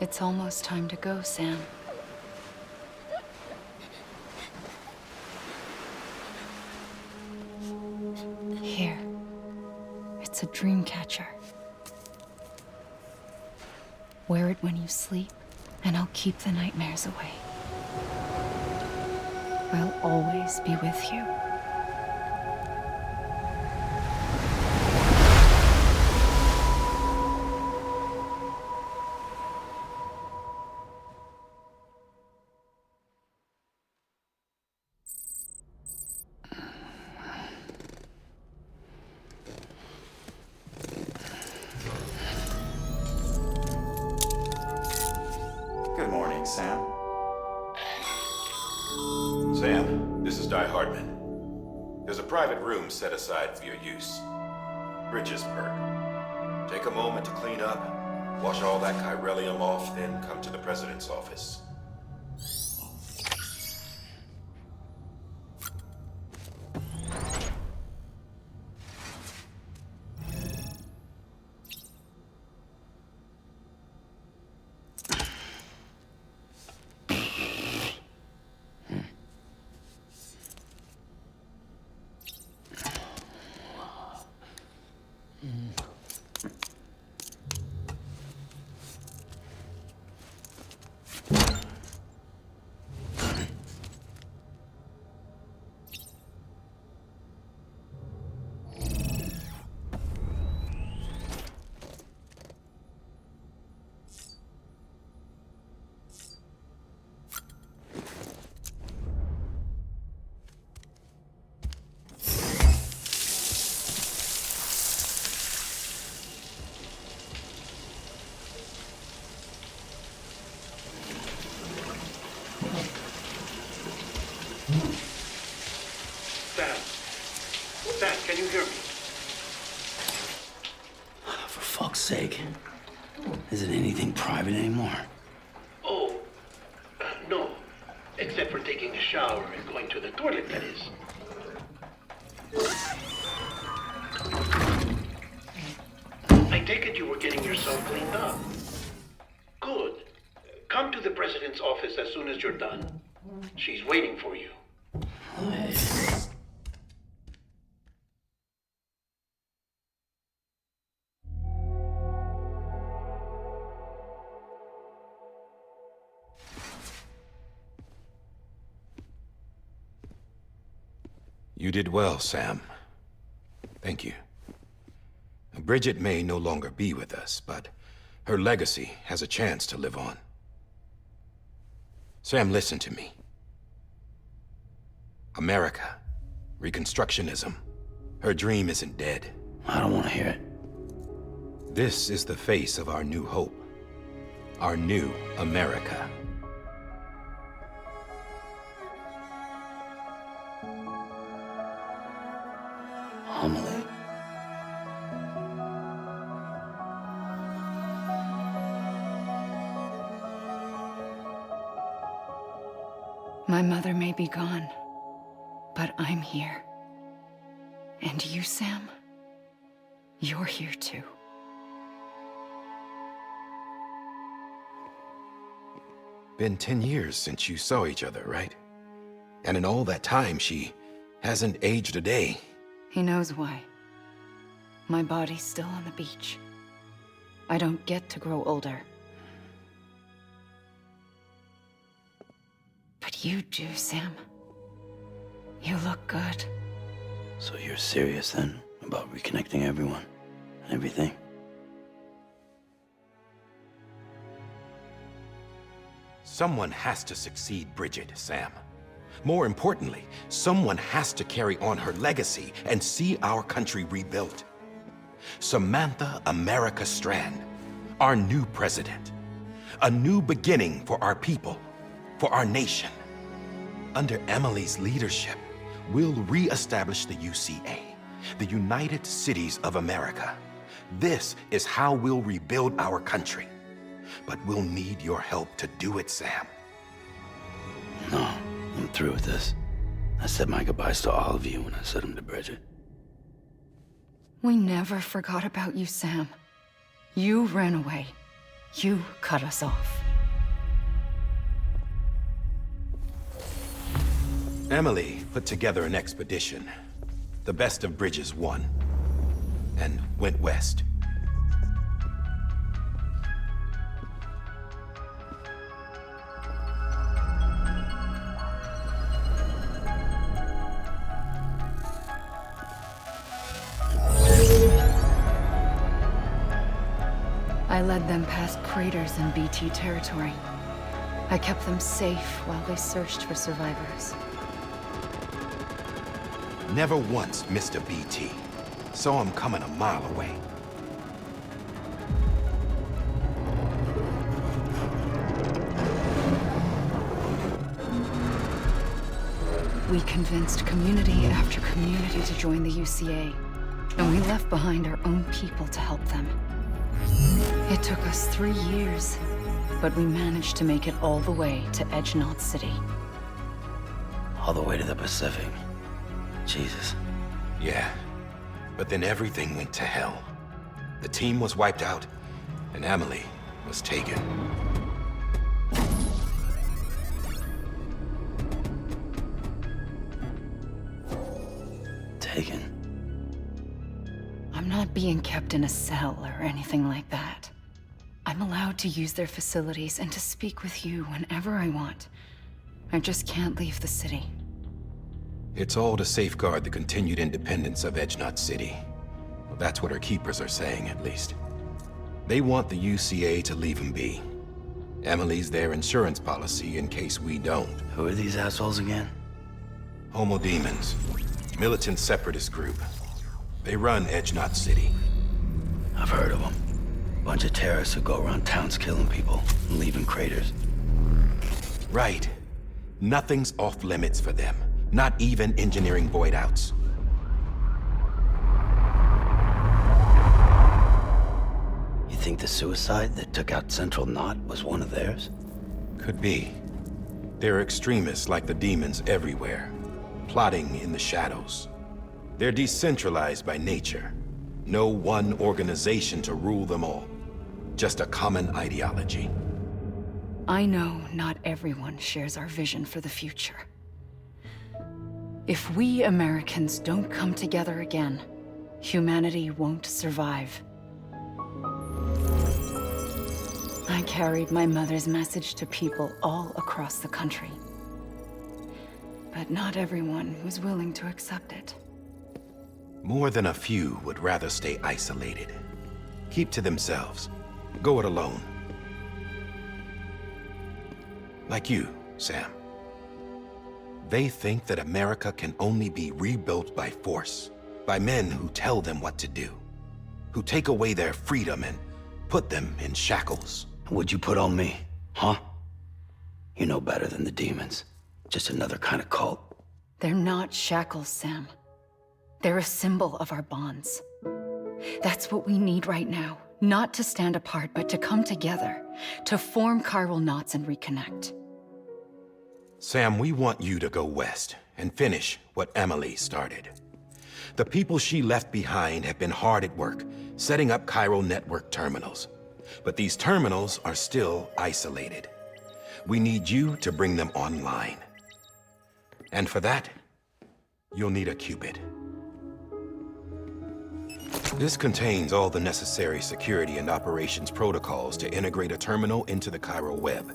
It's almost time to go, Sam. Here. It's a dream catcher. Wear it when you sleep, and I'll keep the nightmares away. I'll always be with you. Good morning, Sam. Sam, this is Di Hardman. There's a private room set aside for your use. Bridges perk. Take a moment to clean up, wash all that chiralium off, then come to the President's office. Sam, can you hear me? For fuck's sake. Isn't anything private anymore? Oh, no. Except for taking a shower and going to the toilet, that is. I take it you were getting yourself cleaned up. Good. Come to the President's office as soon as you're done. She's waiting for you. You did well, Sam. Thank you. Bridget may no longer be with us, but her legacy has a chance to live on. Sam, listen to me. America, Reconstructionism, her dream isn't dead. I don't want to hear it. This is the face of our new hope. Our new America. Amelie. My mother may be gone, but I'm here. And you, Sam? You're here too. Been 10 years since you saw each other, right? And in all that time, she hasn't aged a day. He knows why. My body's still on the beach. I don't get to grow older. But you do, Sam. You look good. So you're serious then about reconnecting everyone and everything? Someone has to succeed Bridget, Sam. More importantly, someone has to carry on her legacy and see our country rebuilt. Samantha America Strand, our new president. A new beginning for our people, for our nation. Under Amelie's leadership, we'll re-establish the UCA, the United Cities of America. This is how we'll rebuild our country. But we'll need your help to do it, Sam. No, I'm through with this. I said my goodbyes to all of you when I said them to Bridget. We never forgot about you, Sam. You ran away. You cut us off. Amelie put together an expedition. The best of Bridges won, and went west. I led them past craters in BT territory. I kept them safe while they searched for survivors. Never once missed a BT. Saw him coming a mile away. We convinced community after community to join the UCA, and we left behind our own people to help them. It took us 3 years, but we managed to make it all the way to Edgenot City. All the way to the Pacific. Jesus. Yeah, but then everything went to hell. The team was wiped out, and Amelie was taken. Taken? I'm not being kept in a cell or anything like that. I'm allowed to use their facilities and to speak with you whenever I want. I just can't leave the city. It's all to safeguard the continued independence of Edgenot City. Well, that's what our keepers are saying, at least. They want the UCA to leave him be. Amelie's their insurance policy in case we don't. Who are these assholes again? Homo Demons. Militant separatist group. They run Edgenot City. I've heard of them. Bunch of terrorists who go around towns killing people and leaving craters. Right. Nothing's off limits for them. Not even engineering void outs. You think the suicide that took out Central Knot was one of theirs? Could be. There are extremists like the demons everywhere, plotting in the shadows. They're decentralized by nature. No one organization to rule them all. Just a common ideology. I know not everyone shares our vision for the future. If we Americans don't come together again, humanity won't survive. I carried my mother's message to people all across the country. But not everyone was willing to accept it. More than a few would rather stay isolated. Keep to themselves. Go it alone. Like you, Sam. They think that America can only be rebuilt by force, by men who tell them what to do, who take away their freedom and put them in shackles. What'd you put on me, huh? You know better than the demons. Just another kind of cult. They're not shackles, Sam. They're a symbol of our bonds. That's what we need right now. Not to stand apart, but to come together, to form chiral knots and reconnect. Sam, we want you to go west and finish what Amelie started. The people she left behind have been hard at work, setting up chiral network terminals. But these terminals are still isolated. We need you to bring them online. And for that, you'll need a Cupid. This contains all the necessary security and operations protocols to integrate a terminal into the chiral web.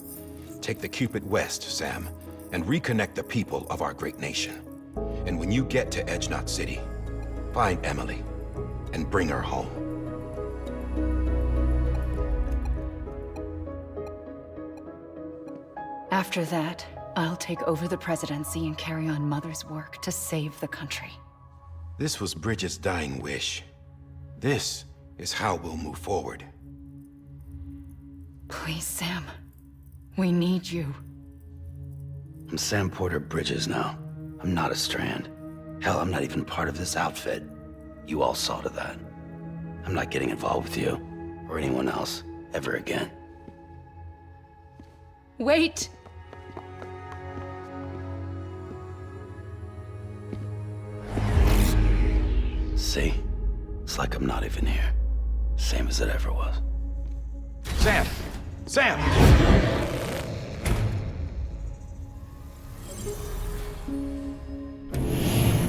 Take the Cupid west, Sam, and reconnect the people of our great nation. And when you get to Edgenot City, find Amelie and bring her home. After that, I'll take over the presidency and carry on Mother's work to save the country. This was Bridget's dying wish. This is how we'll move forward. Please, Sam. We need you. I'm Sam Porter Bridges now. I'm not a Strand. Hell, I'm not even part of this outfit. You all saw to that. I'm not getting involved with you, or anyone else, ever again. Wait! See? It's like I'm not even here. Same as it ever was. Sam! Sam!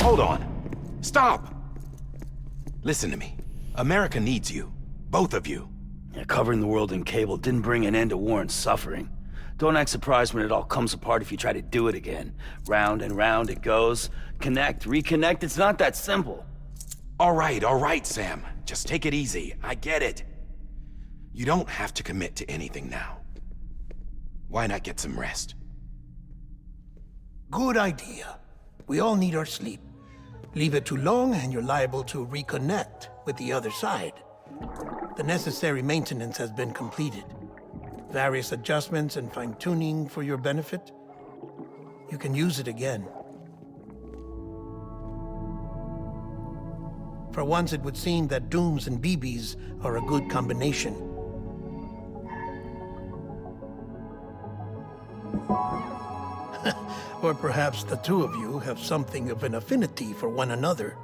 Hold on. Stop! Listen to me. America needs you. Both of you. Yeah, covering the world in cable didn't bring an end to war and suffering. Don't act surprised when it all comes apart if you try to do it again. Round and round it goes. Connect, reconnect, it's not that simple. All right, Sam. Just take it easy. I get it. You don't have to commit to anything now. Why not get some rest? Good idea. We all need our sleep. Leave it too long and you're liable to reconnect with the other side. The necessary maintenance has been completed. Various adjustments and fine-tuning for your benefit. You can use it again. For once, it would seem that Dooms and BBs are a good combination. Or perhaps the two of you have something of an affinity for one another.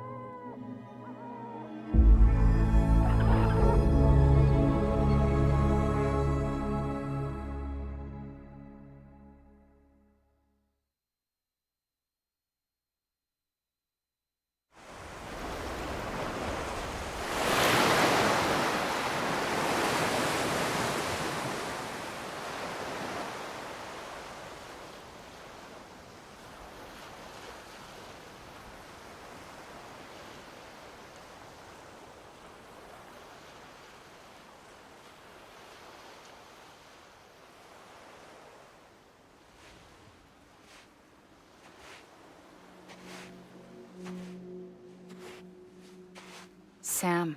Sam.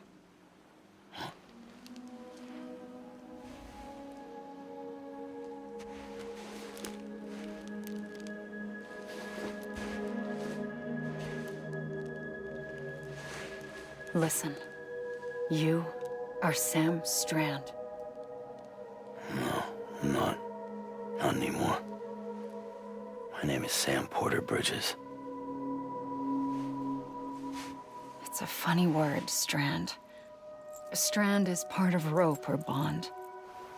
Listen. You are Sam Strand. No, I'm not. Not anymore. My name is Sam Porter Bridges. It's a funny word, strand. A strand is part of rope or bond,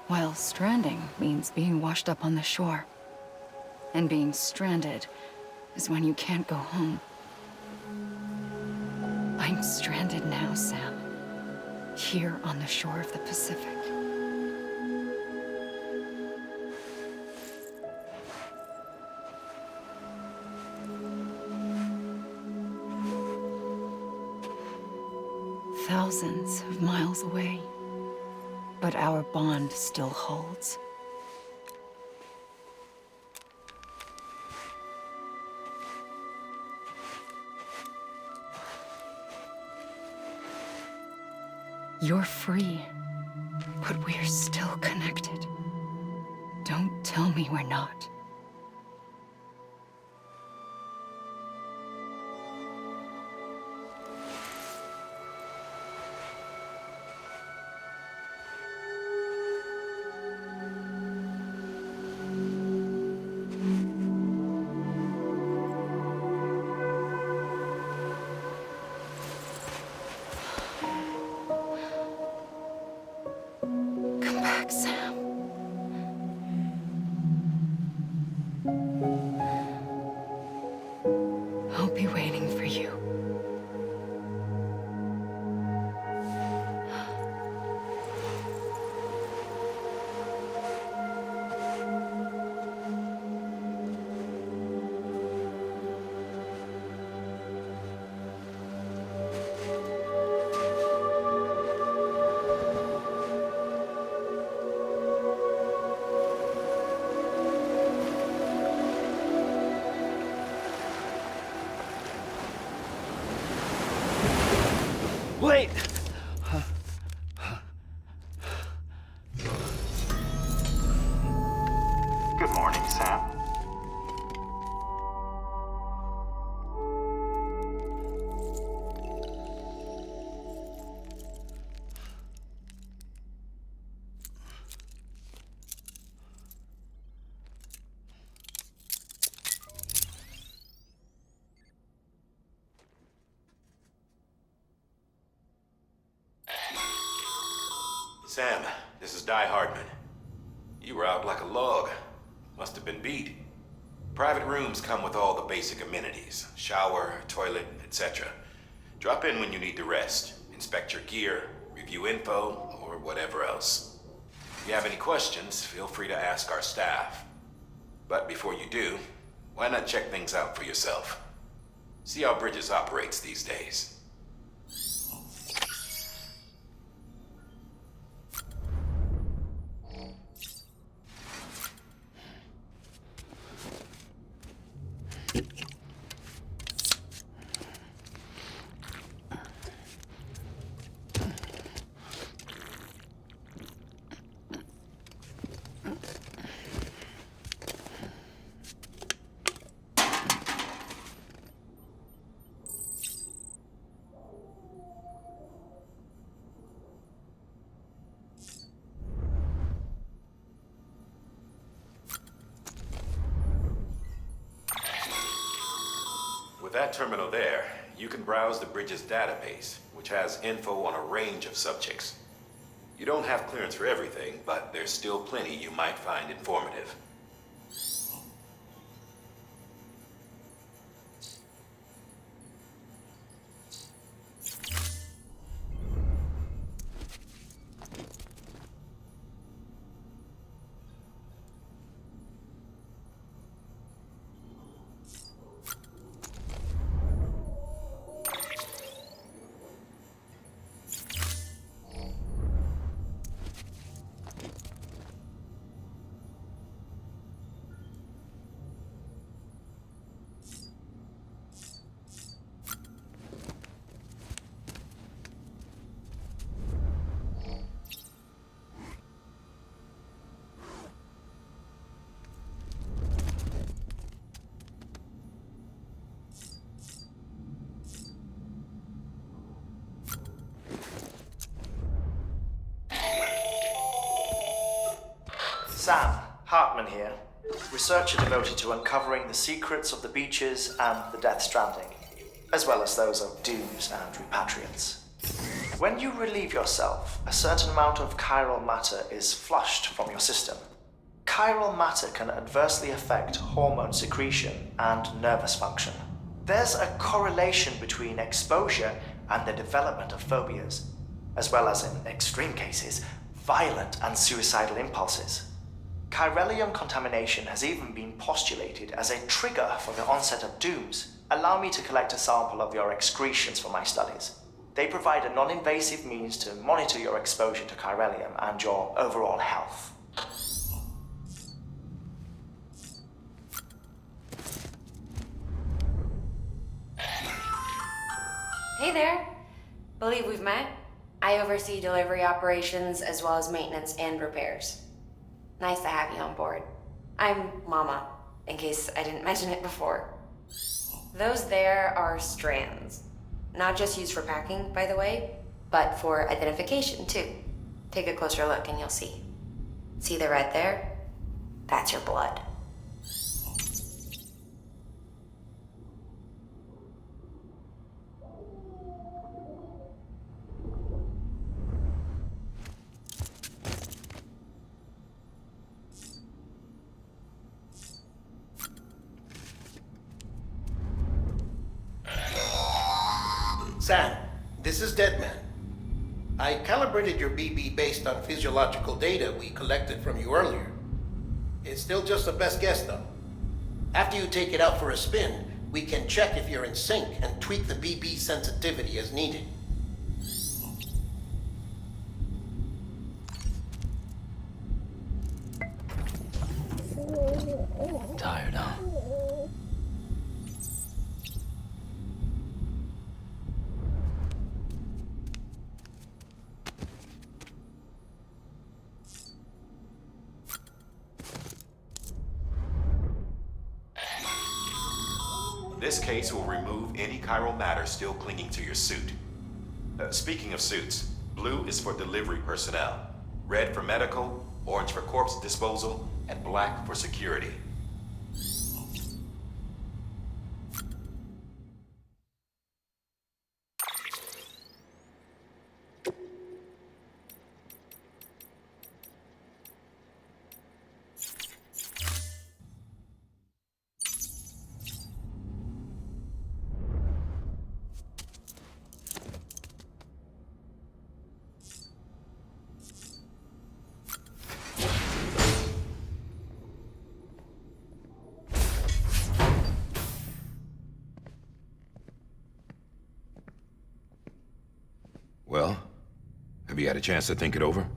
while stranding means being washed up on the shore. And being stranded is when you can't go home. I'm stranded now, Sam. Here on the shore of the Pacific. Thousands of miles away, but our bond still holds. You're free, but we're still connected. Don't tell me we're not. Come back, Sam. I'll be waiting for you. Wait! Good morning, Sam. Sam, this is Di Hardman. You were out like a log. Must have been beat. Private rooms come with all the basic amenities. Shower, toilet, etc. Drop in when you need to rest. Inspect your gear, review info, or whatever else. If you have any questions, feel free to ask our staff. But before you do, why not check things out for yourself? See how Bridges operates these days. With that terminal there, you can browse the Bridges database, which has info on a range of subjects. You don't have clearance for everything, but there's still plenty you might find informative. Sam, Hartman here, researcher devoted to uncovering the secrets of the beaches and the Death Stranding, as well as those of dooms and repatriates. When you relieve yourself, a certain amount of chiral matter is flushed from your system. Chiral matter can adversely affect hormone secretion and nervous function. There's a correlation between exposure and the development of phobias, as well as, in extreme cases, violent and suicidal impulses. Chiralium contamination has even been postulated as a trigger for the onset of dooms. Allow me to collect a sample of your excretions for my studies. They provide a non-invasive means to monitor your exposure to chiralium and your overall health. Hey there. Believe we've met. I oversee delivery operations as well as maintenance and repairs. Nice to have you on board. I'm Mama, in case I didn't mention it before. Those there are strands. Not just used for packing, by the way, but for identification too. Take a closer look and you'll see. See the red there? That's your blood. Sam, this is Deadman. I calibrated your BB based on physiological data we collected from you earlier. It's still just a best guess, though. After you take it out for a spin, we can check if you're in sync and tweak the BB sensitivity as needed. Tired, huh? This case will remove any chiral matter still clinging to your suit. Speaking of suits, blue is for delivery personnel, red for medical, orange for corpse disposal, and black for security. Well, have you had a chance to think it over?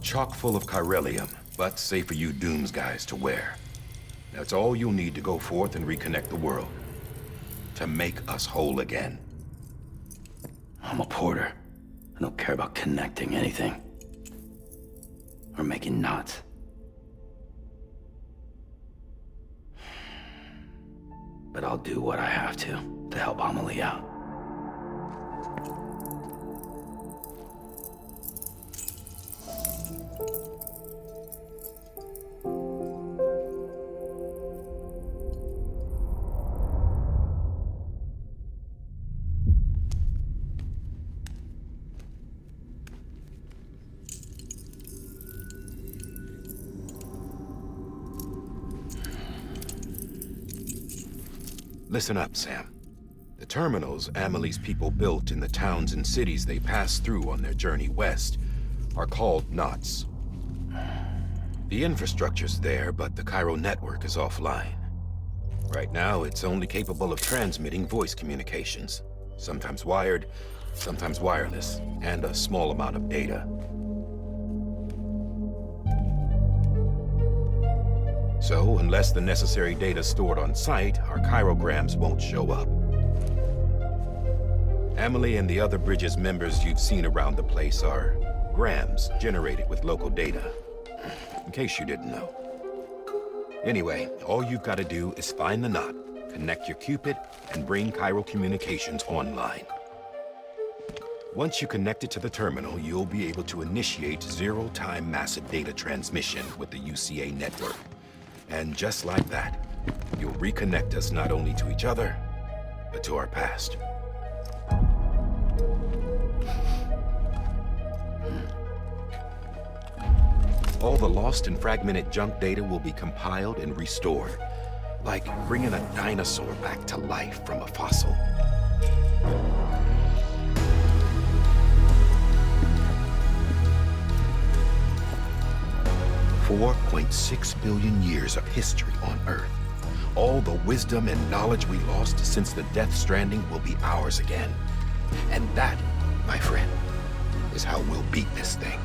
Chock full of chiralium, but safe for you Dooms guys to wear. That's all you'll need to go forth and reconnect the world. To make us whole again. I'm a porter. I don't care about connecting anything. Or making knots. But I'll do what I have to help Amelie out. Listen up, Sam. The terminals Amelie's people built in the towns and cities they passed through on their journey west are called knots. The infrastructure's there, but the Cairo network is offline. Right now, it's only capable of transmitting voice communications. Sometimes wired, sometimes wireless, and a small amount of data. So, unless the necessary data stored on site, our chirograms won't show up. Amelie and the other Bridges members you've seen around the place are grams generated with local data. In case you didn't know. Anyway, all you've got to do is find the knot, connect your Cupid, and bring Cairo communications online. Once you connect it to the terminal, you'll be able to initiate zero-time massive data transmission with the UCA network. And just like that, you'll reconnect us not only to each other, but to our past. All the lost and fragmented junk data will be compiled and restored, like bringing a dinosaur back to life from a fossil. $4.6 billion years of history on Earth. All the wisdom and knowledge we lost since the Death Stranding will be ours again. And that, my friend, is how we'll beat this thing.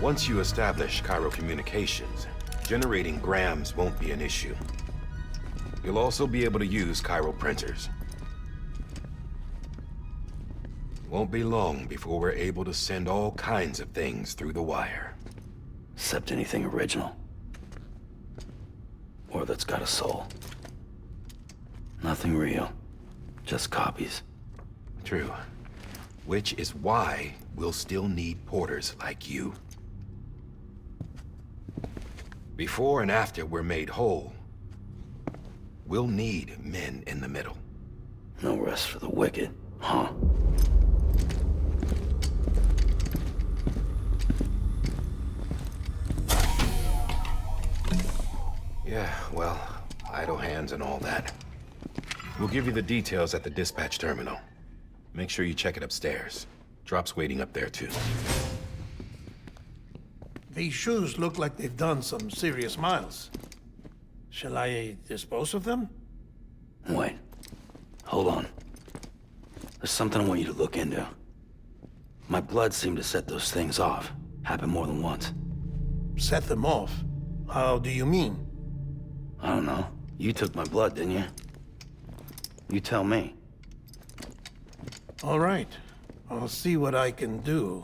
Once you establish Cairo communications, generating grams won't be an issue. You'll also be able to use Cairo printers. Won't be long before we're able to send all kinds of things through the wire. Except anything original. Or that's got a soul. Nothing real. Just copies. True. Which is why we'll still need porters like you. Before and after we're made whole, we'll need men in the middle. No rest for the wicked, huh? Yeah, well, idle hands and all that. We'll give you the details at the dispatch terminal. Make sure you check it upstairs. Drop's waiting up there, too. These shoes look like they've done some serious miles. Shall I dispose of them? Wait. Hold on. There's something I want you to look into. My blood seemed to set those things off. Happened more than once. Set them off? How do you mean? I don't know. You took my blood, didn't you? You tell me. All right. I'll see what I can do.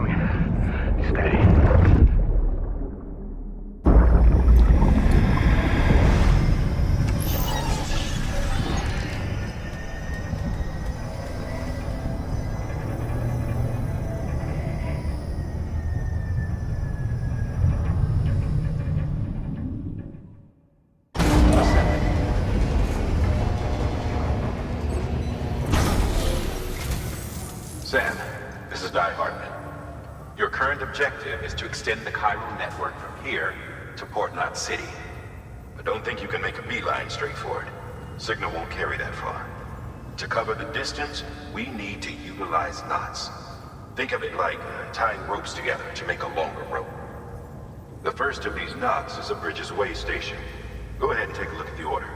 going. Steady. Sam, this is Di Hartman. Your current objective is to extend the chiral network from here to Port Knot City. But don't think you can make a beeline straight for it. Signal won't carry that far. To cover the distance, we need to utilize knots. Think of it like tying ropes together to make a longer rope. The first of these knots is a Bridges way station. Go ahead and take a look at the order.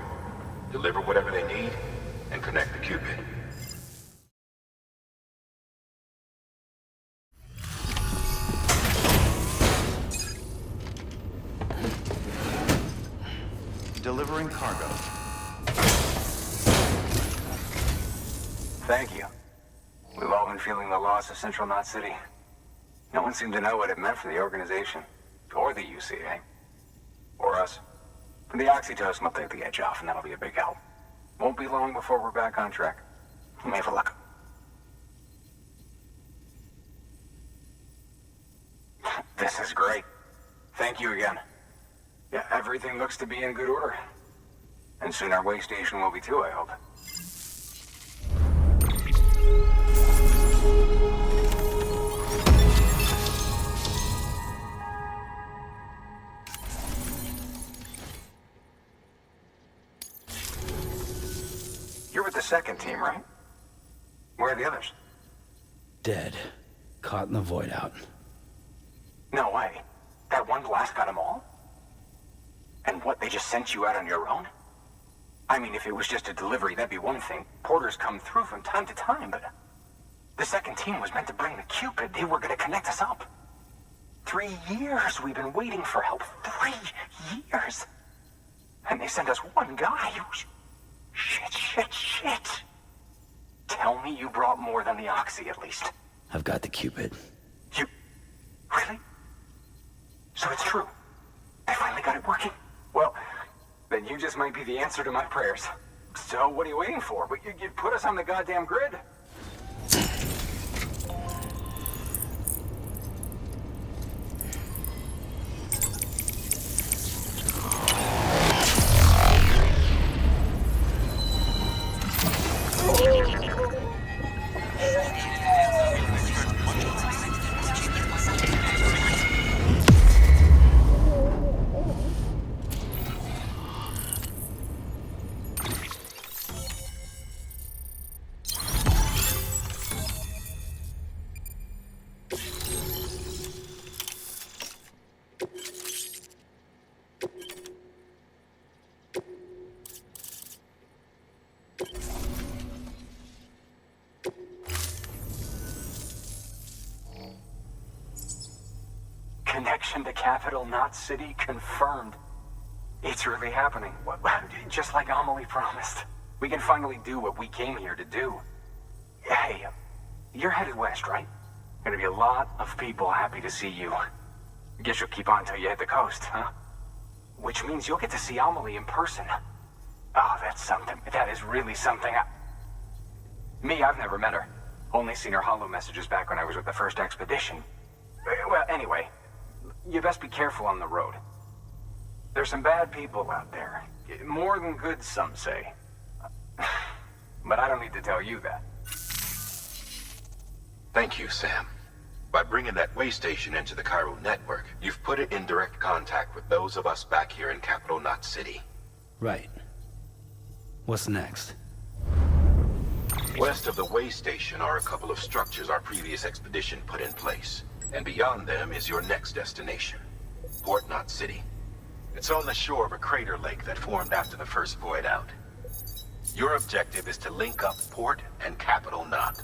Deliver whatever they need, and connect the Cupid. Delivering cargo. Thank you. We've all been feeling the loss of Central Knot City. No one seemed to know what it meant for the organization, or the UCA, or us. For the oxytocin will take the edge off, and that'll be a big help. Won't be long before we're back on track. We may have a luck. This is great. Thank you again. Yeah, everything looks to be in good order. And soon our way station will be too, I hope. You're with the second team, right? Where are the others? Dead. Caught in the void out. No way. That one blast got them all? And what, they just sent you out on your own? I mean, if it was just a delivery, that'd be one thing. Porters come through from time to time, but... The second team was meant to bring the Cupid. They were gonna connect us up. 3 years we've been waiting for help. 3 years! And they sent us one guy. Shit. Tell me you brought more than the Oxy, at least. I've got the Cupid. You... Really? So it's true. I finally got it working. Well, then you just might be the answer to my prayers. So what are you waiting for? You put us on the goddamn grid. Connection to Capital Knot City confirmed. It's really happening. Just like Amelie promised. We can finally do what we came here to do. Hey, you're headed west, right? Gonna be a lot of people happy to see you. Guess you'll keep on till you hit the coast, huh? Which means you'll get to see Amelie in person. Oh, that's something. That is really something. I've never met her. Only seen her holo messages back when I was with the first expedition. Well, anyway, you best be careful on the road. There's some bad people out there. More than good, some say. But I don't need to tell you that. Thank you, Sam. By bringing that way station into the chiral network, you've put it in direct contact with those of us back here in Capital Knot City. Right. What's next? West of the way station are a couple of structures our previous expedition put in place. And beyond them is your next destination, Port Knot City. It's on the shore of a crater lake that formed after the first void out. Your objective is to link up Port and Capital Knot.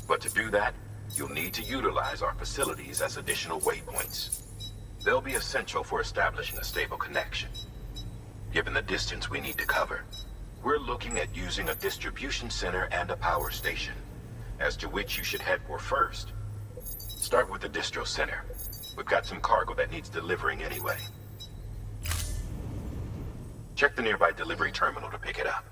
But to do that, you'll need to utilize our facilities as additional waypoints. They'll be essential for establishing a stable connection. Given the distance we need to cover, we're looking at using a distribution center and a power station, as to which you should head for first. start with the distro center. We've got some cargo that needs delivering anyway. Check the nearby delivery terminal to pick it up.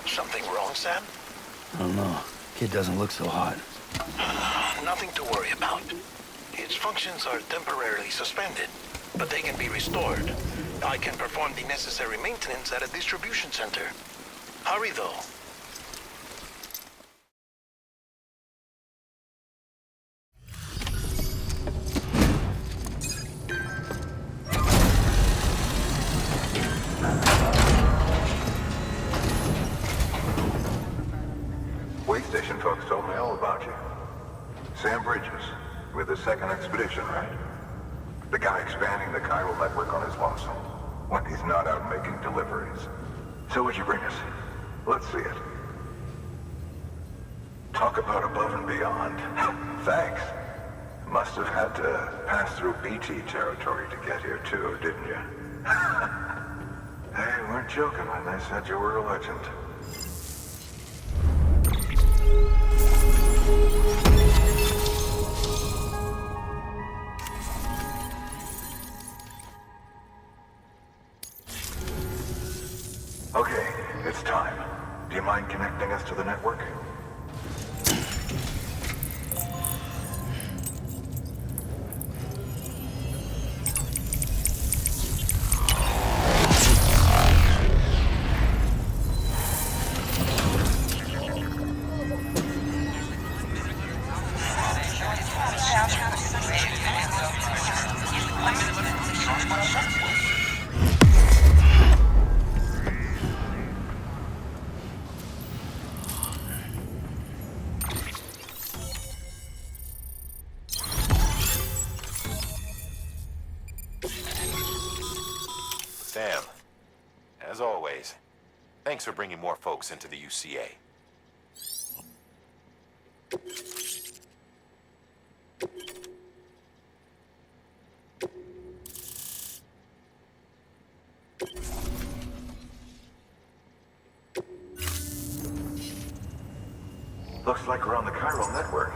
Something wrong, Sam? I don't know. Kid doesn't look so hot. Nothing to worry about. Its functions are temporarily suspended, but they can be restored. I can perform the necessary maintenance at a distribution center. Hurry, though. Way station folks told me all about you. Sam Bridges, with the second expedition, right? The guy expanding the chiral network on his lonesome, when he's not out making deliveries. So what'd you bring us? Let's see it. Talk about above and beyond. Thanks. Must have had to pass through BT territory to get here too, didn't you? They weren't joking when they said you were a legend. Okay, it's time. Do you mind connecting us to the network? Sam, as always, thanks for bringing more folks into the UCA. Looks like we're on the chiral network.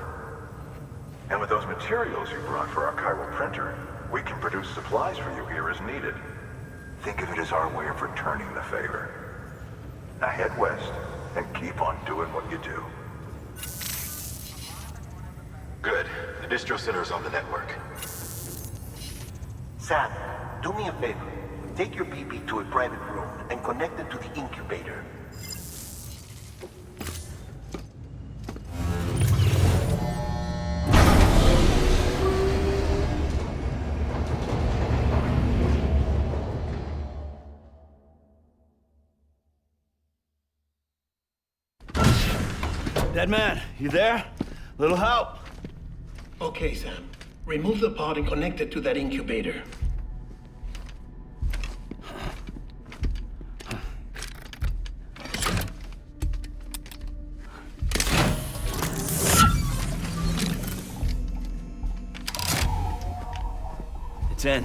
And with those materials you brought for our chiral printer, we can produce supplies for you here as needed. Think of it as our way of returning the favor. Now head west and keep on doing what you do. Good. The distro center is on the network. Sam, do me a favor. Take your BB to a private room and connect it to the incubator. Dead man, you there? Little help? Okay, Sam. Remove the pod and connect it to that incubator. It's in.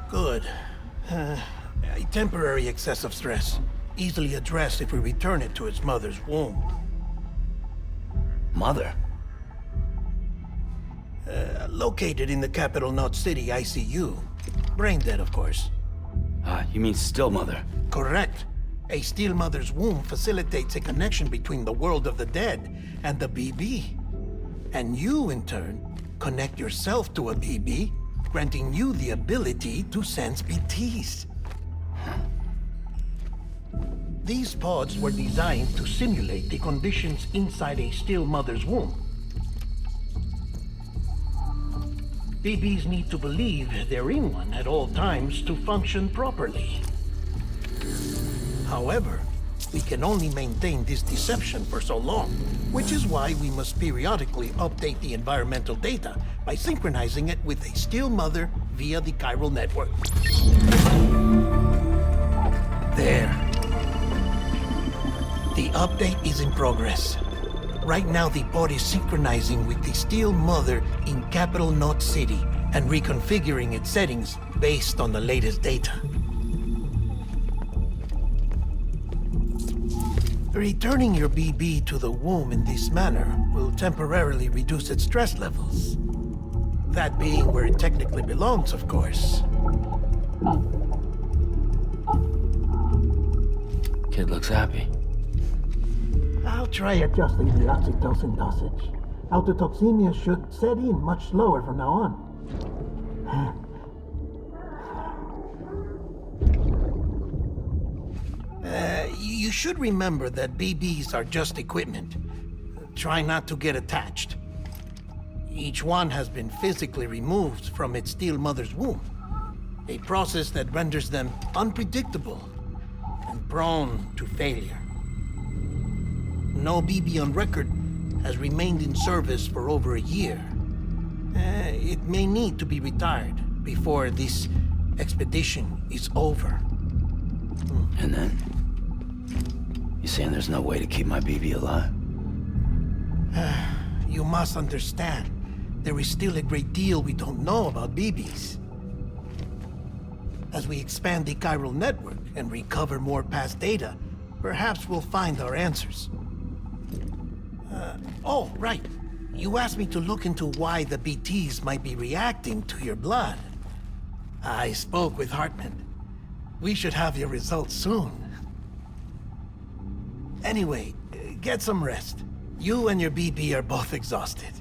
Good. A temporary excess of stress. Easily addressed if we return it to its mother's womb. Mother? Located in the capital Knot City ICU. Brain dead, of course. You mean still mother? Correct. A still mother's womb facilitates a connection between the world of the dead and the BB. And you, in turn, connect yourself to a BB, granting you the ability to sense BTs. These pods were designed to simulate the conditions inside a still mother's womb. BBs need to believe they're in one at all times to function properly. However, we can only maintain this deception for so long, which is why we must periodically update the environmental data by synchronizing it with a still mother via the chiral network. There. The update is in progress. Right now, the pod is synchronizing with the Steel Mother in Capital Knot City and reconfiguring its settings based on the latest data. Returning your BB to the womb in this manner will temporarily reduce its stress levels. That being where it technically belongs, of course. Kid looks happy. I'll try adjusting the oxytocin dosage. Autotoxemia should set in much slower from now on. You should remember that BBs are just equipment. Try not to get attached. Each one has been physically removed from its steel mother's womb. A process that renders them unpredictable and prone to failure. No BB on record has remained in service for over a year. It may need to be retired before this expedition is over. And then? You saying there's no way to keep my BB alive? You must understand, there is still a great deal we don't know about BBs. As we expand the chiral network and recover more past data, perhaps we'll find our answers. Oh, right. You asked me to look into why the BTs might be reacting to your blood. I spoke with Hartman. We should have your results soon. Anyway, get some rest. You and your BB are both exhausted.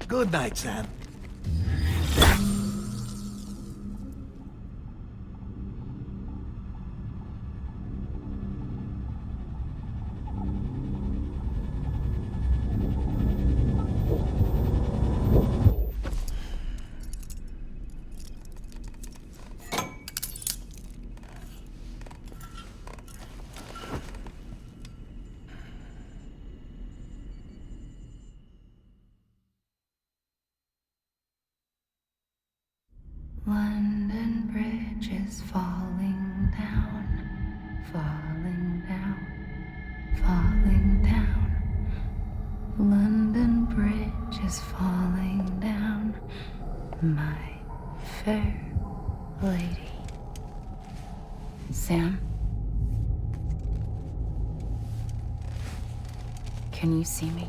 Good night, Sam. London Bridge is falling down, falling down, falling down. London Bridge is falling down, my fair lady. Sam? Can you see me?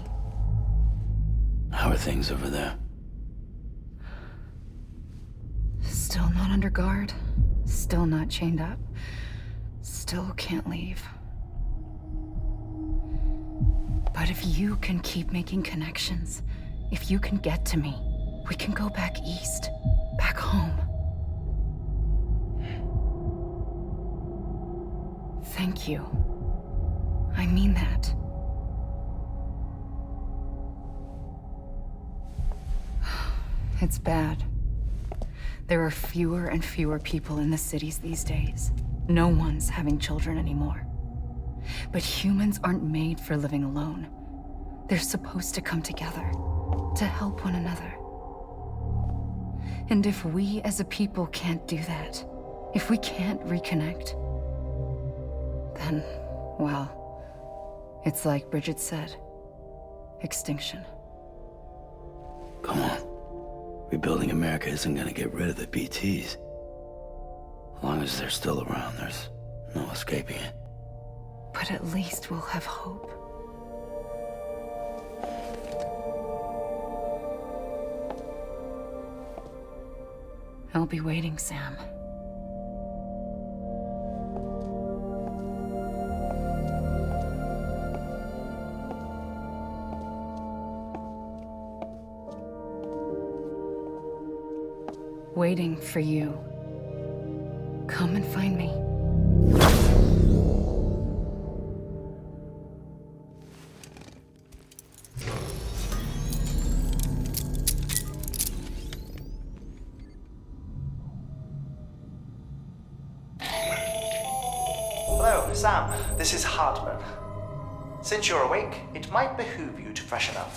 How are things over there? Still not under guard, still not chained up, still can't leave. But if you can keep making connections, if you can get to me, we can go back east, back home. Thank you. I mean that. It's bad. There are fewer and fewer people in the cities these days. No one's having children anymore. But humans aren't made for living alone. They're supposed to come together, to help one another. And if we as a people can't do that, if we can't reconnect, then, well, it's like Bridget said, extinction. Come on. Rebuilding America isn't gonna get rid of the BTs. As long as they're still around, there's no escaping it. But at least we'll have hope. I'll be waiting, Sam. Waiting for you. Come and find me. Hello, Sam. This is Hartman. Since you're awake, it might behoove you to freshen up.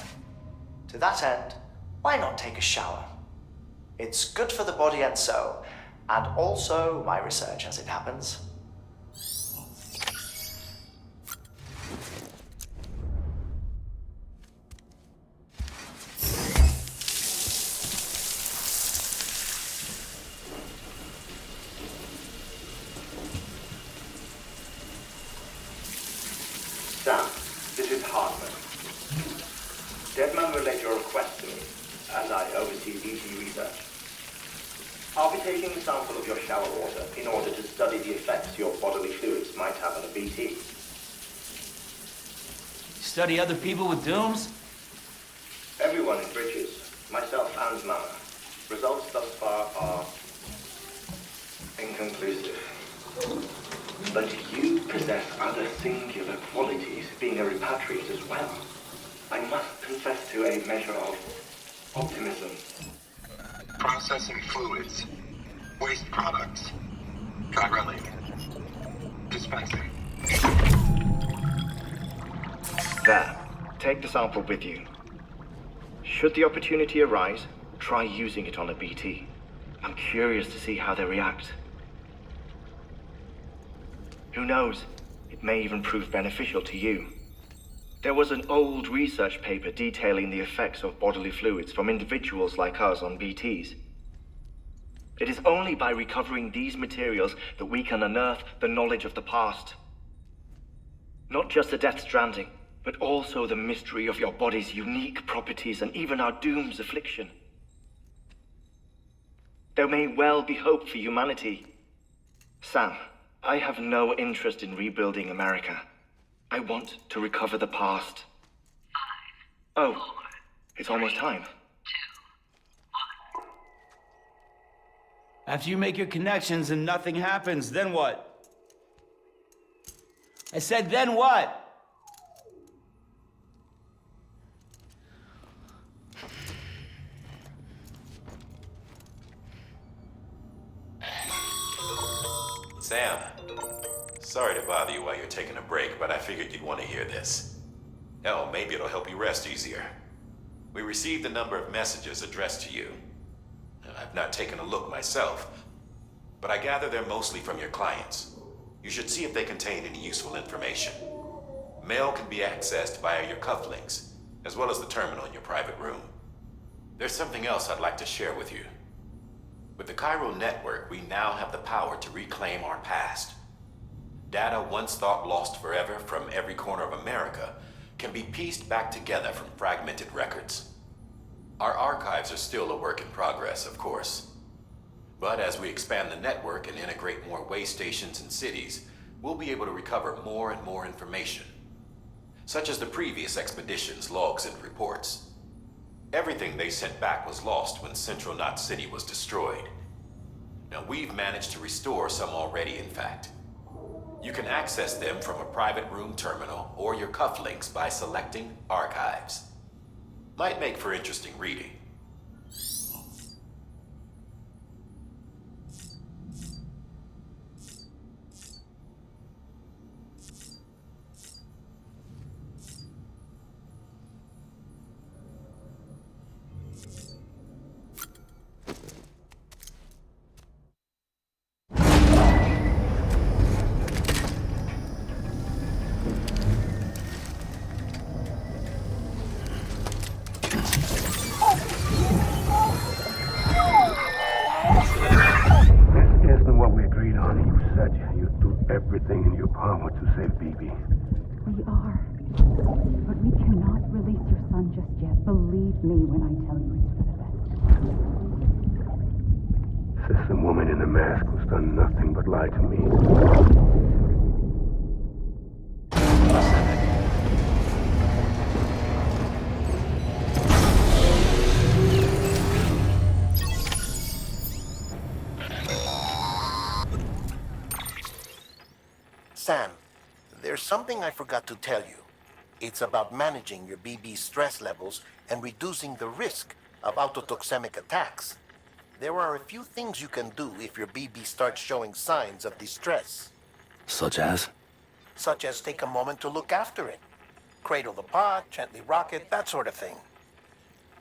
To that end, why not take a shower? It's good for the body and soul, and also my research as it happens. Sam, this is Hartman. Deadman relayed your request to me, as I oversee BT research. I'll be taking a sample of your shower water in order to study the effects your bodily fluids might have on a BT. Study other people with dooms? Everyone in Bridges, myself and Mama. Results thus far are inconclusive. But you possess other singular qualities, being a repatriate as well. I must confess to a measure of optimism. Processing fluids. Waste products. Drilling. Dispensing. There. Take the sample with you. Should the opportunity arise, try using it on a BT. I'm curious to see how they react. Who knows? It may even prove beneficial to you. There was an old research paper detailing the effects of bodily fluids from individuals like us on BTs. It is only by recovering these materials that we can unearth the knowledge of the past. Not just the Death Stranding, but also the mystery of your body's unique properties and even our doom's affliction. There may well be hope for humanity. Sam, I have no interest in rebuilding America. I want to recover the past. 5, 4, it's almost time. 2, 1. After you make your connections and nothing happens, then what? I said, then what? Sam, sorry to bother you while you're taking a break, but I figured you'd want to hear this. Hell, maybe it'll help you rest easier. We received a number of messages addressed to you. I've not taken a look myself, but I gather they're mostly from your clients. You should see if they contain any useful information. Mail can be accessed via your cufflinks, as well as the terminal in your private room. There's something else I'd like to share with you. With the Chiral network, we now have the power to reclaim our past. Data once thought lost forever from every corner of America can be pieced back together from fragmented records. Our archives are still a work in progress, of course. But as we expand the network and integrate more way stations and cities, we'll be able to recover more and more information, such as the previous expedition's logs and reports. Everything they sent back was lost when Central Knot City was destroyed. Now, we've managed to restore some already, in fact. You can access them from a private room terminal or your cufflinks by selecting Archives. Might make for interesting reading. Everything in your power to save BB. We are. But we cannot release your son just yet. Believe me when I tell you it's for the best. System woman in the mask who's done nothing but lie to me. Sam, there's something I forgot to tell you. It's about managing your BB stress levels and reducing the risk of autotoxemic attacks. There are a few things you can do if your BB starts showing signs of distress. Such as? Such as take a moment to look after it. Cradle the pot, gently rock it, that sort of thing.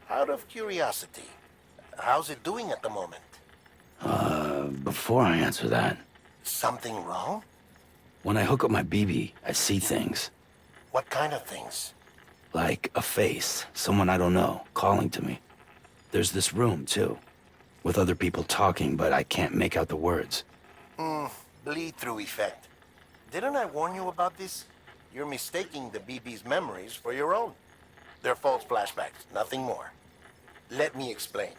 Out of curiosity, how's it doing at the moment? Before I answer that, Something wrong? when I hook up my BB, I see things. What kind of things? Like a face, someone I don't know, calling to me. There's this room, too, with other people talking, but I can't make out the words. Bleed-through effect. Didn't I warn you about this? You're mistaking the BB's memories for your own. They're false flashbacks, nothing more. Let me explain.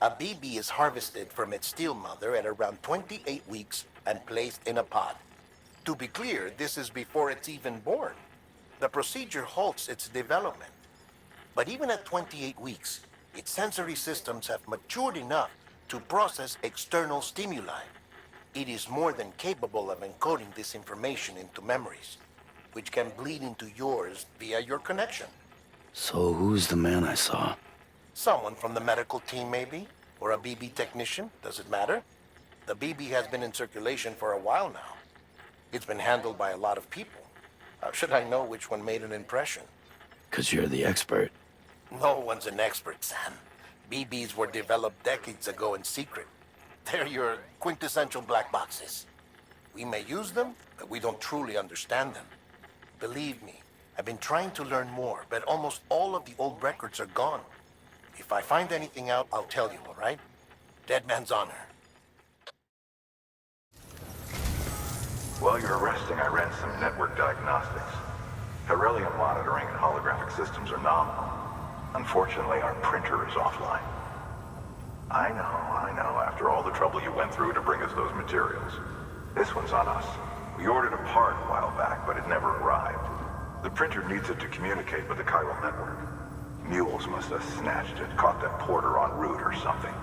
A BB is harvested from its steel mother at around 28 weeks and placed in a pod. To be clear, this is before it's even born. The procedure halts its development. But even at 28 weeks, its sensory systems have matured enough to process external stimuli. It is more than capable of encoding this information into memories, which can bleed into yours via your connection. So who's the man I saw? Someone from the medical team, maybe? Or a BB technician? Does it matter? The BB has been in circulation for a while now. It's been handled by a lot of people. How should I know which one made an impression? 'Cause you're the expert. No one's an expert, Sam. BBs were developed decades ago in secret. They're your quintessential black boxes. We may use them, but we don't truly understand them. Believe me, I've been trying to learn more, but almost all of the old records are gone. If I find anything out, I'll tell you, all right? Dead man's honor. While you're resting, I ran some network diagnostics. Beryllium monitoring and holographic systems are nominal. Unfortunately, our printer is offline. I know, after all the trouble you went through to bring us those materials. This one's on us. We ordered a part a while back, but it never arrived. The printer needs it to communicate with the chiral network. Mules must have snatched it, caught that porter en route or something.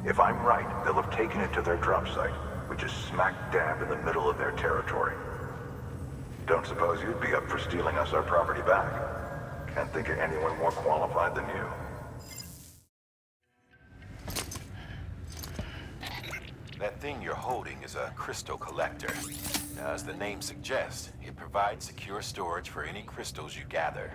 If I'm right, they'll have taken it to their drop site, which is smack dab in the middle of their territory. Don't suppose you'd be up for stealing us our property back? Can't think of anyone more qualified than you. That thing you're holding is a crystal collector. Now, as the name suggests, it provides secure storage for any crystals you gather.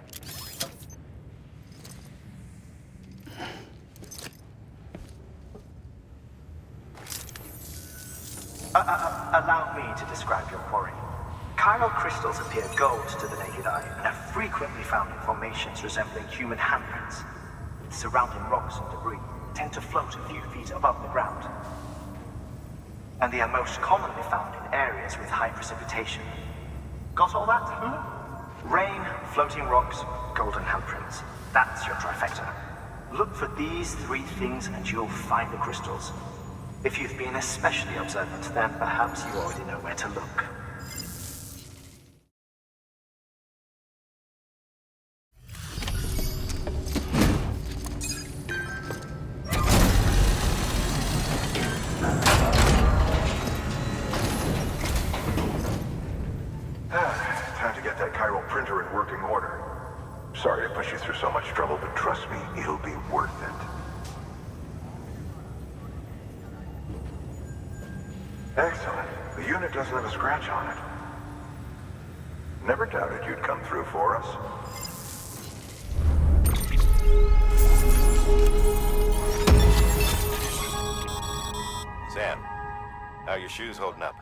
Allow me to describe your quarry. Chiral crystals appear gold to the naked eye and are frequently found in formations resembling human handprints. Surrounding rocks and debris tend to float a few feet above the ground. And they are most commonly found in areas with high precipitation. Got all that? Rain, floating rocks, golden handprints. That's your trifecta. Look for these three things and you'll find the crystals. If you've been especially observant, then perhaps you already know where to look. Time to get that chiral printer in working order. Sorry to push you through so much trouble, but trust me, it'll be worth it. Excellent. The unit doesn't have a scratch on it. Never doubted you'd come through for us. Sam, how are your shoes holding up?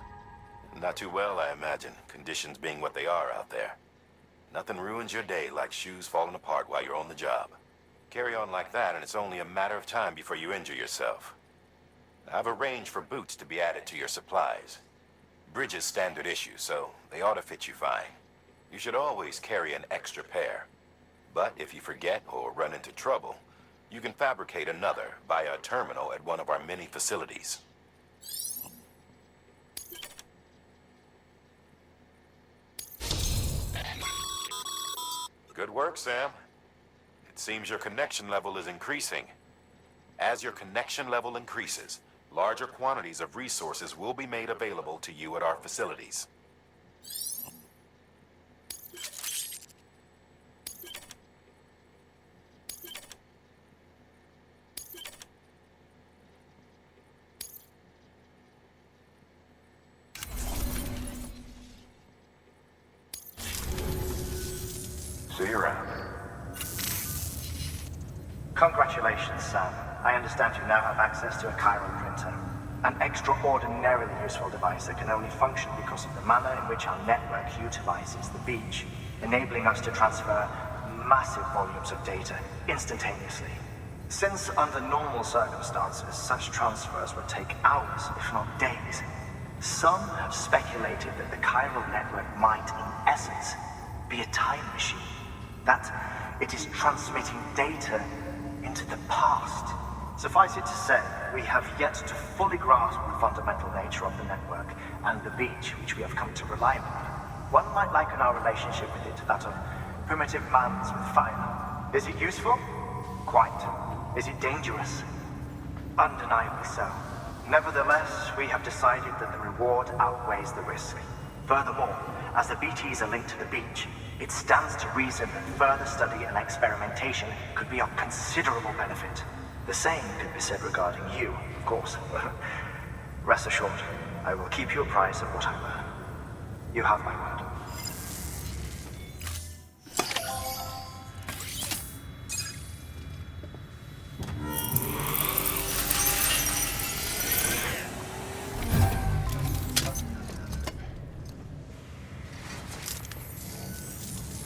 Not too well, I imagine, conditions being what they are out there. Nothing ruins your day like shoes falling apart while you're on the job. Carry on like that, and it's only a matter of time before you injure yourself. I've arranged for boots to be added to your supplies. Bridges standard issue, so they ought to fit you fine. You should always carry an extra pair. But if you forget or run into trouble, you can fabricate another via a terminal at one of our many facilities. Good work, Sam. It seems your connection level is increasing. As your connection level increases, larger quantities of resources will be made available to you at our facilities. See you around. Congratulations, Sam. I understand you now have access to a chiral printer. An extraordinarily useful device that can only function because of the manner in which our network utilizes the beach, enabling us to transfer massive volumes of data instantaneously. Since under normal circumstances, such transfers would take hours, if not days, Some have speculated that the chiral network might, in essence, be a time machine. That it is transmitting data into the past. Suffice it to say, we have yet to fully grasp the fundamental nature of the network and the beach which we have come to rely upon. One might liken our relationship with it to that of primitive mans with fire. Is it useful? Quite. Is it dangerous? Undeniably so. Nevertheless, we have decided that the reward outweighs the risk. Furthermore, as the BTs are linked to the beach, it stands to reason that further study and experimentation could be of considerable benefit. The same could be said regarding you, of course. Rest assured, I will keep you apprised of what I learn. You have my word.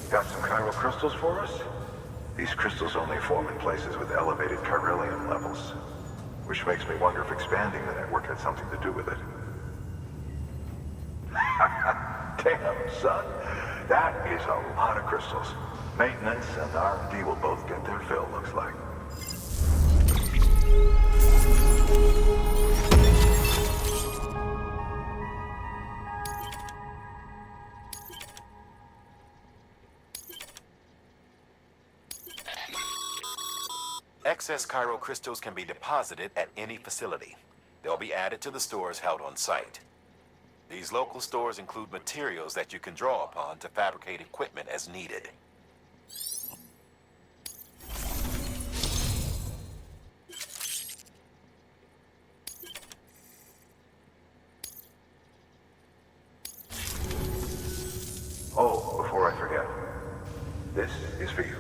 Got some chiral crystals for us? These crystals only form in places with elevated chiralium levels, which makes me wonder if expanding the network had something to do with it. Damn, son. That is a lot of crystals. Maintenance and R&D will both get their fill, looks like. Excess chiral crystals can be deposited at any facility. They'll be added to the stores held on site. These local stores include materials that you can draw upon to fabricate equipment as needed. Oh, before I forget, this is for you.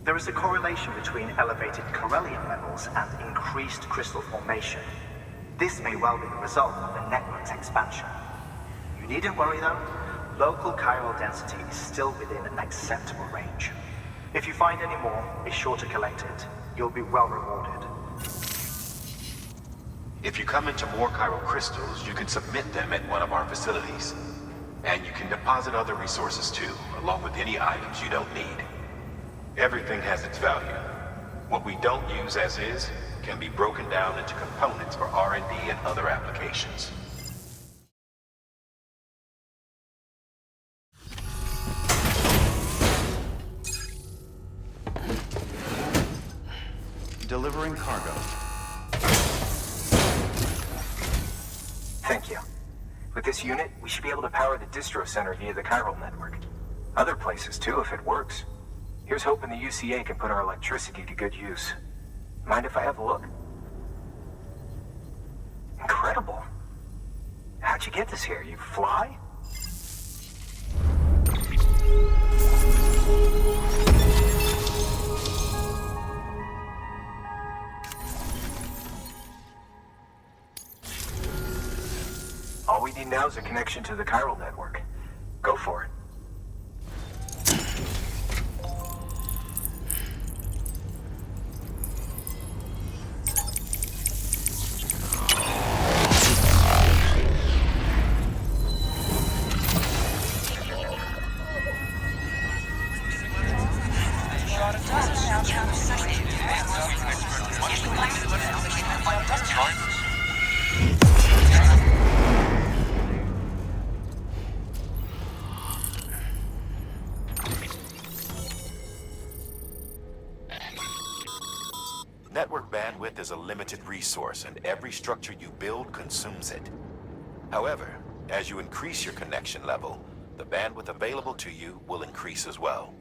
There is a correlation between elevated chiralium levels and increased crystal formation. This may well be the result of the network's expansion. You needn't worry though. Local chiral density is still within an acceptable range. If you find any more, be sure to collect it. You'll be well rewarded. If you come into more chiral crystals, you can submit them at one of our facilities. And you can deposit other resources too, along with any items you don't need. Everything has its value. What we don't use as is can be broken down into components for R&D and other applications. Delivering cargo. Thank you. With this unit, we should be able to power the distro center via the chiral network. Other places too, if it works. Here's hoping the UCA can put our electricity to good use. Mind if I have a look? Incredible. How'd you get this here? You fly? All we need now is a connection to the chiral network. Go for it. Network bandwidth is a limited resource, and every structure you build consumes it. However, as you increase your connection level, the bandwidth available to you will increase as well.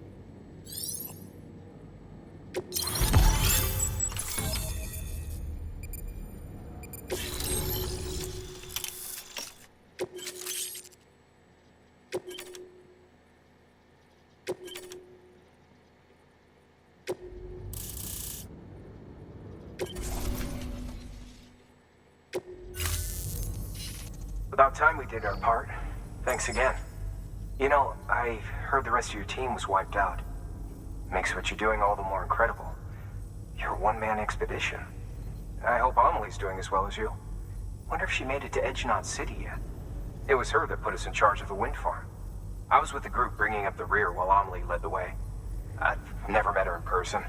About time we did our part. Thanks again. You know, I heard the rest of your team was wiped out. Makes what you're doing all the more incredible. You're a one-man expedition. I hope Amelie's doing as well as you. Wonder if she made it to Edgenot City yet. It was her that put us in charge of the wind farm. I was with the group bringing up the rear while Amelie led the way. I've never met her in person,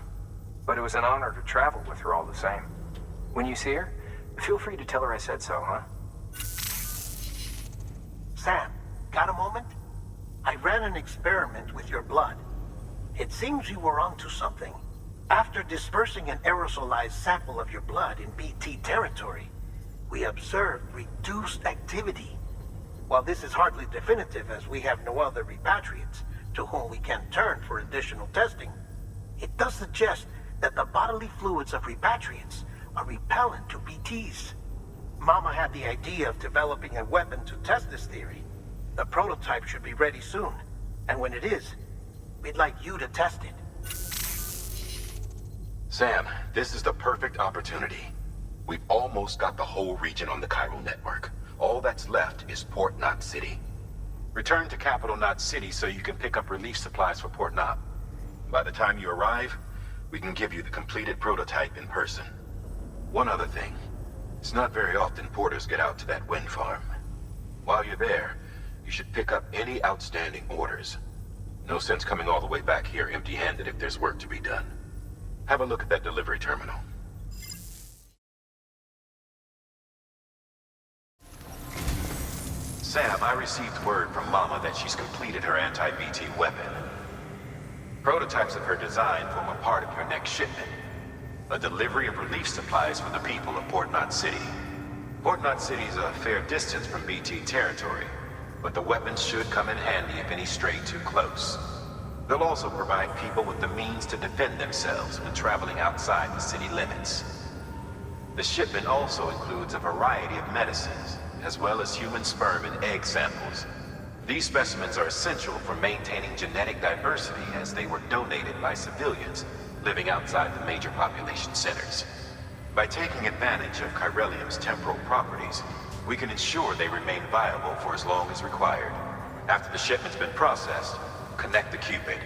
but it was an honor to travel with her all the same. When you see her, feel free to tell her I said so, huh? Sam, got a moment? I ran an experiment with your blood. It seems you were onto something. After dispersing an aerosolized sample of your blood in BT territory, we observed reduced activity. While this is hardly definitive as we have no other repatriates to whom we can turn for additional testing, it does suggest that the bodily fluids of repatriates are repellent to BTs. Mama had the idea of developing a weapon to test this theory. The prototype should be ready soon, and when it is, we'd like you to test it. Sam, this is the perfect opportunity. We've almost got the whole region on the chiral network. All that's left is Port Knot City. Return to Capital Knot City so you can pick up relief supplies for Port Knot. By the time you arrive, we can give you the completed prototype in person. One other thing. It's not very often porters get out to that wind farm. While you're there, you should pick up any outstanding orders. No sense coming all the way back here empty-handed if there's work to be done. Have a look at that delivery terminal. Sam, I received word from Mama that she's completed her anti-BT weapon. Prototypes of her design form a part of your next shipment. A delivery of relief supplies for the people of Port Knot City. Port Knot City is a fair distance from BT territory, but the weapons should come in handy if any stray too close. They'll also provide people with the means to defend themselves when traveling outside the city limits. The shipment also includes a variety of medicines, as well as human sperm and egg samples. These specimens are essential for maintaining genetic diversity as they were donated by civilians living outside the major population centers. By taking advantage of chiralium's temporal properties, we can ensure they remain viable for as long as required. After the shipment's been processed, connect the Cupid.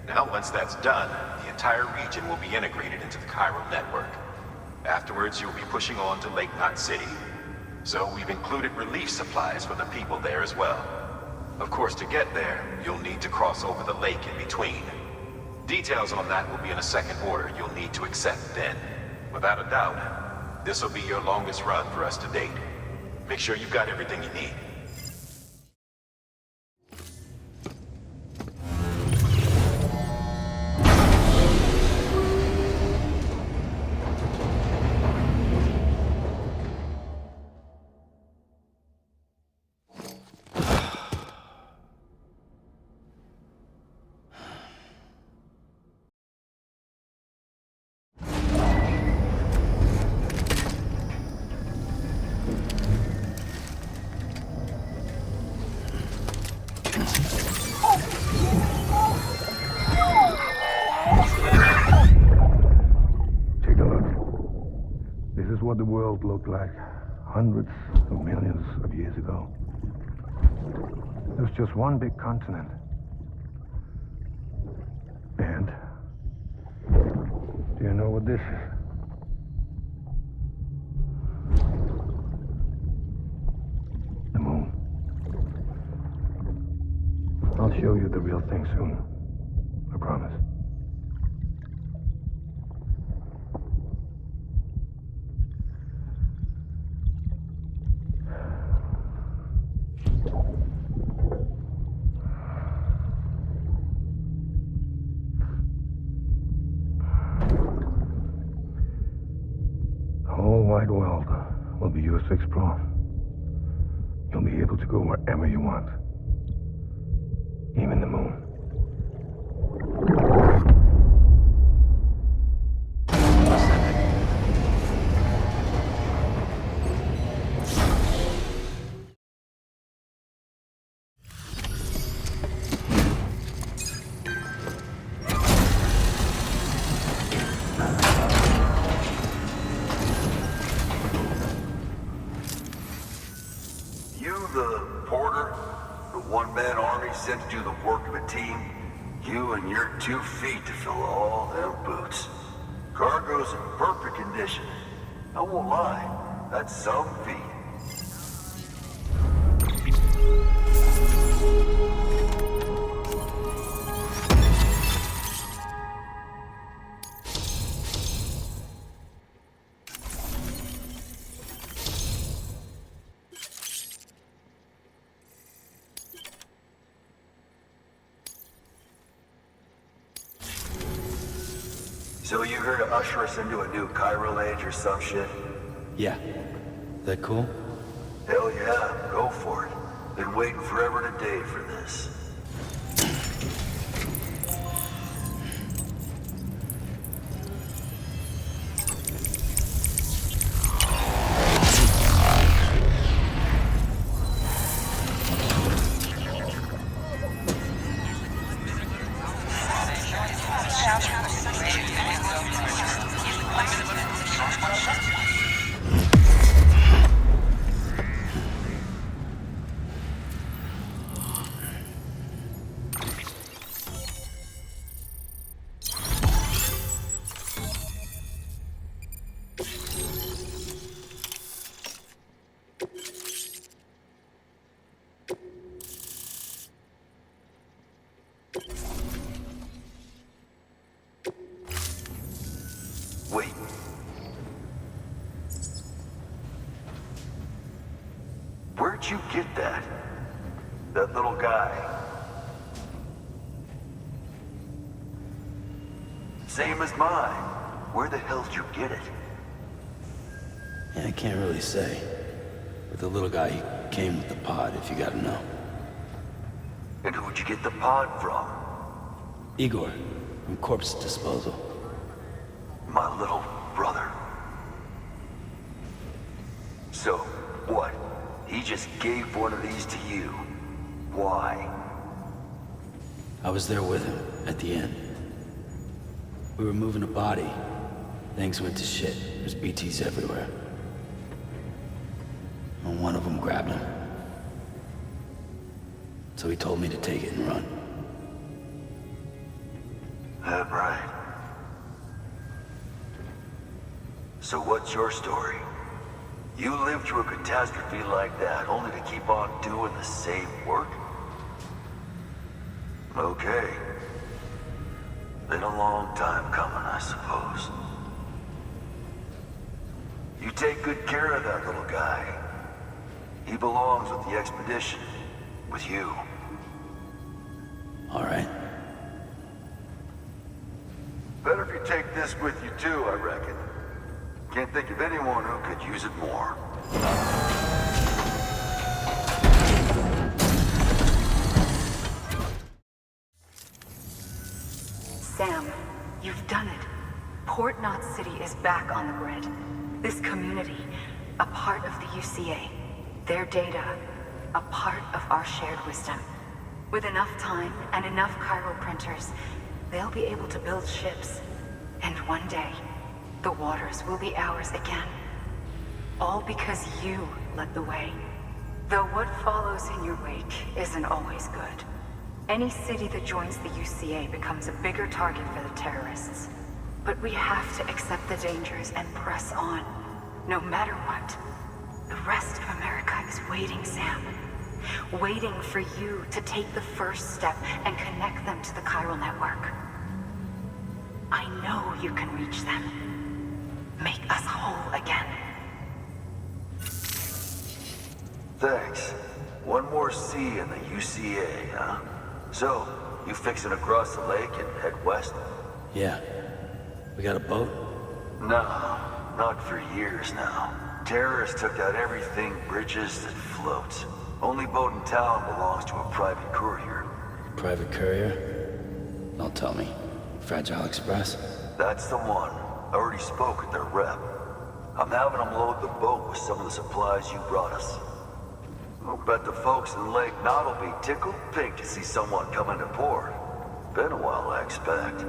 Now, once that's done, the entire region will be integrated into the chiral network. Afterwards, you'll be pushing on to Lake Knot City. So we've included relief supplies for the people there as well. Of course, to get there, you'll need to cross over the lake in between. Details on that will be in a second order you'll need to accept then. Without a doubt, this will be your longest run for us to date. Make sure you've got everything you need. What the world looked like hundreds of millions of years ago. It was just one big continent. And do you know what this is? The moon. I'll show you the real thing soon. I promise. Wide world will be yours to explore. You'll be able to go wherever you want. Even the moon. sent to do the work of a team, you and your 2 feet to fill all them boots. Cargo's in perfect condition. I won't lie, that's some feat. So you here to usher us into a new chiral age or some shit? Yeah. That cool? Hell yeah, go for it. Been waiting forever and a day for this. Wait. Where'd you get that? That little guy? Same as mine. Where the hell did you get it? Yeah, I can't really say. But the little guy, he came with the pod, if you gotta know. And who'd you get the pod from? Igor, from Corpse Disposal. My little brother. So, what? He just gave one of these to you. Why? I was there with him, at the end. We were moving a body. Things went to shit. There's BTs everywhere. And one of them grabbed him. So he told me to take it and run. That right. So what's your story? You lived through a catastrophe like that, only to keep on doing the same work? Okay. Been a long time coming, I suppose. You take good care of that little guy. He belongs with the expedition. With you. All right. Better if you take this with you too, I reckon. Can't think of anyone who could use it more. Sam, you've done it. Port Knot City is back on the grid. This community, a part of the UCA. Their data, a part of our shared wisdom. With enough time and enough chiral printers, they'll be able to build ships. And one day, the waters will be ours again. All because you led the way. Though what follows in your wake isn't always good. Any city that joins the UCA becomes a bigger target for the terrorists. But we have to accept the dangers and press on, no matter what. The rest of America is waiting, Sam. Waiting for you to take the first step and connect them to the chiral network. I know you can reach them. Make us whole again. Thanks. One more C in the UCA, huh? So, you fixing to cross the lake and head west? Yeah. We got a boat? No, not for years now. Terrorists took out everything bridges that floats. Only boat in town belongs to a private courier. Private courier? Don't tell me. Fragile Express? That's the one. I already spoke with their rep. I'm having them load the boat with some of the supplies you brought us. I'll bet the folks in Lake Knot will be tickled pink to see someone come into port. Been a while, I expect.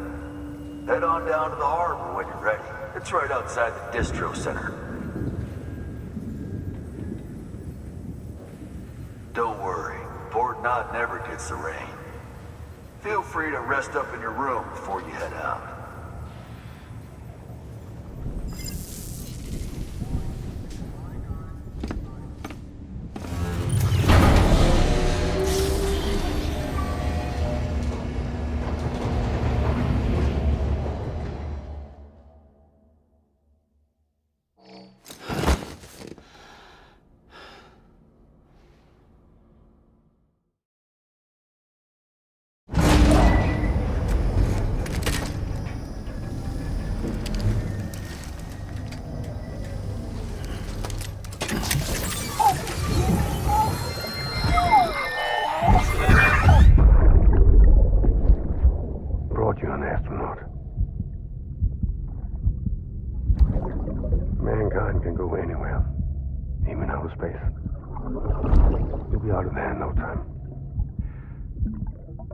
Head on down to the harbor when you're ready. It's right outside the distro center. Don't worry. Port Knot that never gets the rain. Feel free to rest up in your room before you head out. Brought you an astronaut. Mankind can go anywhere, even outer space. You'll be out of there in no time.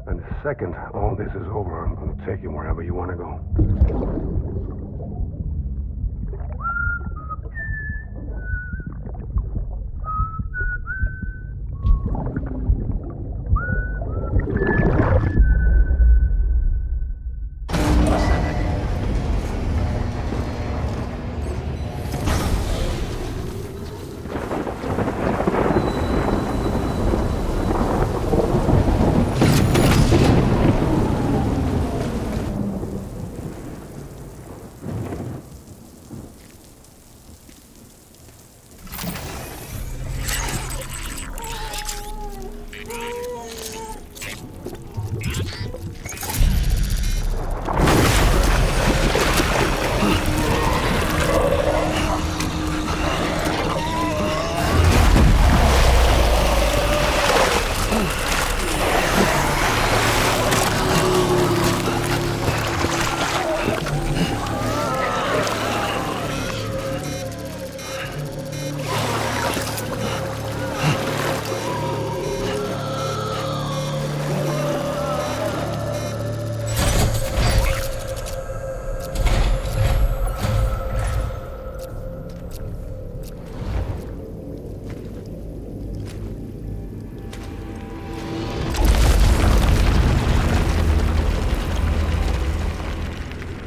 And the second all this is over, I'm going to take you wherever you want to go.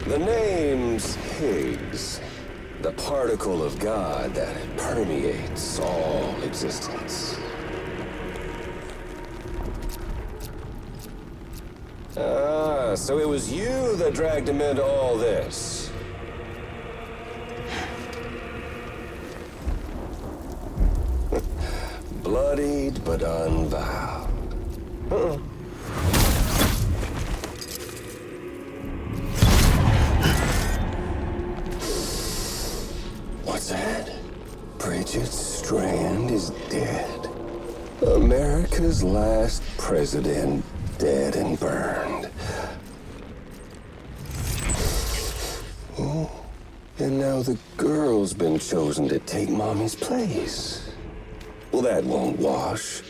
The name's Higgs, the particle of God that permeates all existence. Ah, so it was you that dragged him into all this. Bloodied but unvowed. What's that? Bridget Strand is dead. America's last president dead and burned. Oh, and now the girl's been chosen to take Mommy's place. Well, that won't wash.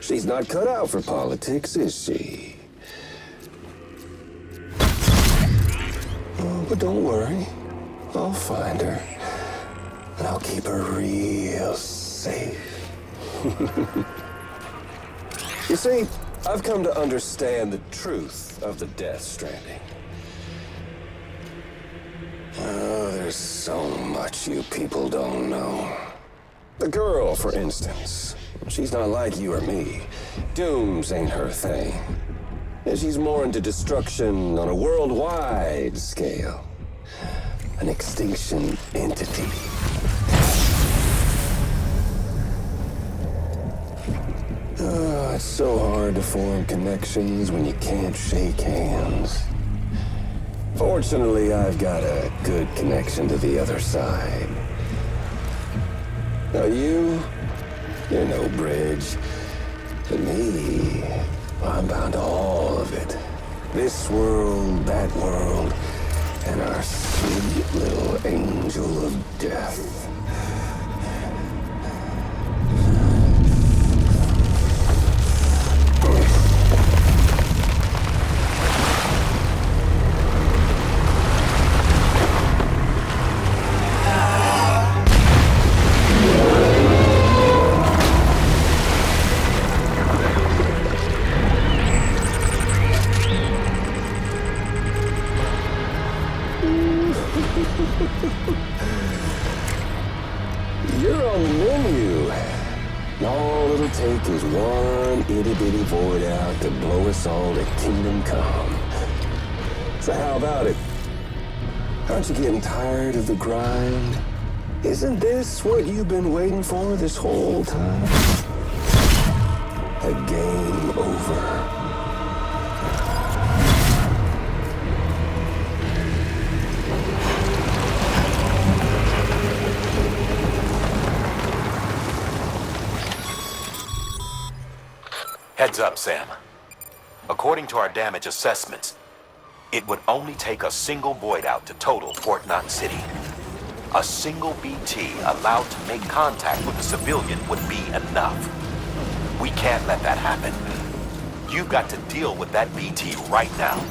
She's not cut out for politics, is she? Oh, but don't worry. I'll find her. And I'll keep her real safe. You see, I've come to understand the truth of the Death Stranding. Oh, there's so much you people don't know. The girl, for instance, she's not like you or me. Dooms ain't her thing. And she's more into destruction on a worldwide scale. An extinction entity. Oh, it's so hard to form connections when you can't shake hands. Fortunately, I've got a good connection to the other side. Now you're no bridge. But me, I'm bound to all of it. This world, that world, and our sweet little angel of death. You're on the menu. All it'll take is one itty-bitty void out to blow us all to kingdom come. So how about it? Aren't you getting tired of the grind? Isn't this what you've been waiting for this whole time? A game over. Heads up, Sam. According to our damage assessments, it would only take a single void out to total Port Knot City. A single BT allowed to make contact with a civilian would be enough. We can't let that happen. You've got to deal with that BT right now.